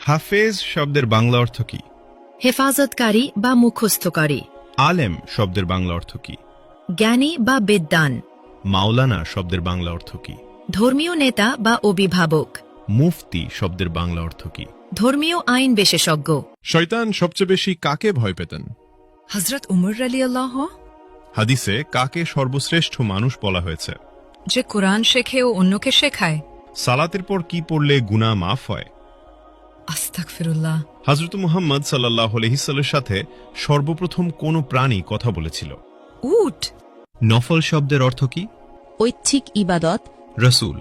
হাফেজ শব্দের বাংলা অর্থ কি? হেফাজতকারী বা মুখস্থকারী। আলেম শব্দের বাংলা অর্থ কি? জ্ঞানী বা বিদ্বান। মাওলানা শব্দের বাংলা অর্থ কি? ধর্মীয় নেতা বা অভিভাবক। মুফতি শব্দের বাংলা অর্থ কি? ধর্মীয় আইন বিশেষজ্ঞ। শয়তান সবচেয়ে বেশি কাকে ভয় পেতেন? হযরত উমর রাদিয়াল্লাহু। হাদিসে কাকে সর্বশ্রেষ্ঠ মানুষ বলা হয়েছে? যে কোরআন শেখে ও অন্যকে শেখায়। সালাতের পর কি পড়লে গুনাহ মাফ হয়? আস্তাগফিরুল্লাহ। হযরত মুহাম্মদ সাল্লাল্লাহু আলাইহি সাল্লামের সাথে সর্বপ্রথম কোন প্রাণী কথা বলেছিল? উট। নফল শব্দের অর্থ কি? ঐচ্ছিক ইবাদত। রাসূল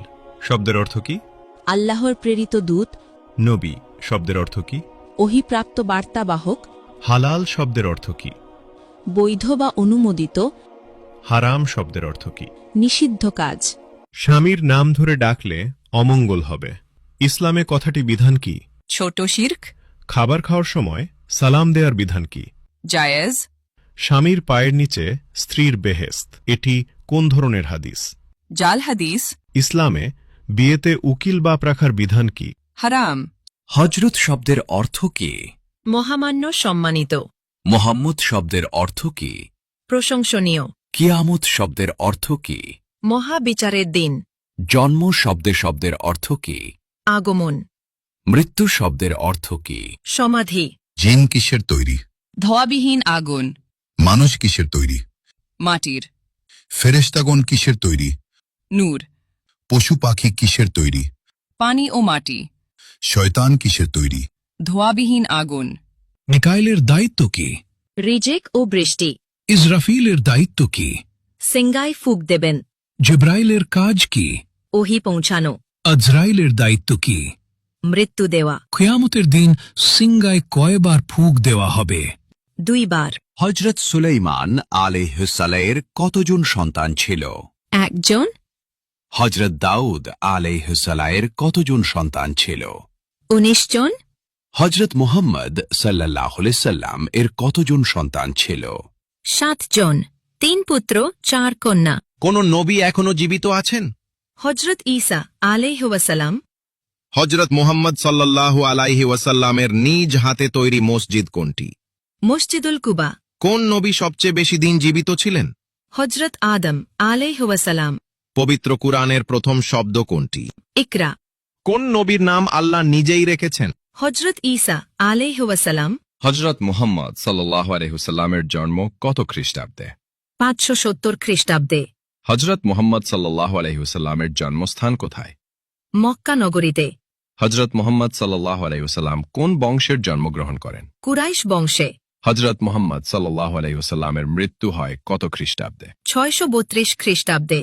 শব্দের অর্থ কি? আল্লাহর প্রেরিত দূত। নবী শব্দের অর্থ কি? ওহীপ্রাপ্ত বার্তাবাহক। হালাল শব্দের অর্থ কি? বৈধ বা অনুমোদিত। হারাম শব্দের অর্থ কি? নিষিদ্ধ কাজ। স্বামীর নাম ধরে ডাকলে অমঙ্গল হবে। ইসলামে কথাটি বিধান কি? ছোট শিরক। খাবার খাওয়ার সময় সালাম দেওয়ার বিধান কি? জায়েজ। স্বামীর পায়ের নিচে স্ত্রীর বেহেশত, এটি কোন ধরনের হাদিস? জাল হাদিস। ইসলামে বিয়েতে উকিল বাপ রাখার বিধান কি? হারাম। হজরত শব্দের অর্থ কি? মহামান্য, সম্মানিত। মোহাম্মদ শব্দের অর্থ কি? প্রশংসনীয়। কিয়ামত শব্দের অর্থ কি? মহাবিচারের দিন। জন্ম শব্দের অর্থ কি? আগমন। মৃত্যু শব্দের অর্থ কি? সমাধি। জিন কিসের তৈরি? ধোয়াবিহীন আগুন। মানুষ কিসের তৈরি? মাটির। ফেরেশতাগণ কিসের তৈরি? নূর। পশু পাখি কিসের তৈরি? পানি ও মাটি। শয়তান কিসের তৈরি? ধোয়াবিহীন আগুন। মিকাইলের দায়িত্ব কি? রিজিক ও বৃষ্টি। ইসরাফিলের দায়িত্ব কি? সিঙ্গায় ফুক দেবেন। জিব্রাইলের কাজ কি? ওহী পৌঁছানো। আজরাইলের দায়িত্ব কি? মৃত্যু দেওয়া। কিয়ামতের দিন সিঙ্গায় কয়বার ফুঁক দেওয়া হবে? 2 বার। হজরত সুলাইমান আলাইহিসসালামের কতজন সন্তান ছিল? 1 জন। হজরত দাউদ আলাইহিসসালামের কতজন সন্তান ছিল? 19 জন। হজরত মুহাম্মদ সাল্লাল্লাহু আলাইহি সাল্লাম এর কতজন সন্তান ছিল? 7 জন। 3 পুত্র 4 কন্যা। কোন নবী এখনো জীবিত আছেন? হযরত ঈসা আলাইহি ওয়াসাল্লাম। হজরত মুহাম্মদ সাল্লাল্লাহু আলাইহি ওয়াসাল্লামের নিজ হাতে তৈরি মসজিদ কোনটি? মসজিদুল কুবা। কোন নবী সবচেয়ে বেশি দিন জীবিত ছিলেন? হযরত আদম আলাইহি ওয়াসাল্লাম। পবিত্র কুরআনের প্রথম শব্দ কোনটি? ইকরা। কোন নবীর নাম আল্লাহ নিজেই রেখেছেন? হযরত ঈসা আলাইহি ওয়াসাল্লাম। হজরত মুহাম্মদ সাল্লাল্লাহু আলাইহি ওয়াসাল্লামের জন্ম কত খ্রিস্টাব্দে? 570 খ্রিস্টাব্দে। হজরত মুহাম্মদ সাল্লাল্লাহু আলাইহি ওয়াসাল্লামের জন্মস্থান কোথায়? মক্কা নগরীতে। হজরত মুহাম্মদ সাল্লাল্লাহু আলাইহি ওয়াসাল্লাম কোন বংশের জন্মগ্রহণ করেন? কুরাইশ বংশে। হজরত মুহাম্মদ সাল্লাল্লাহু আলাইহি ওয়াসাল্লামের মৃত্যু হয় কত খ্রিস্টাব্দে? 632 খ্রিস্টাব্দে।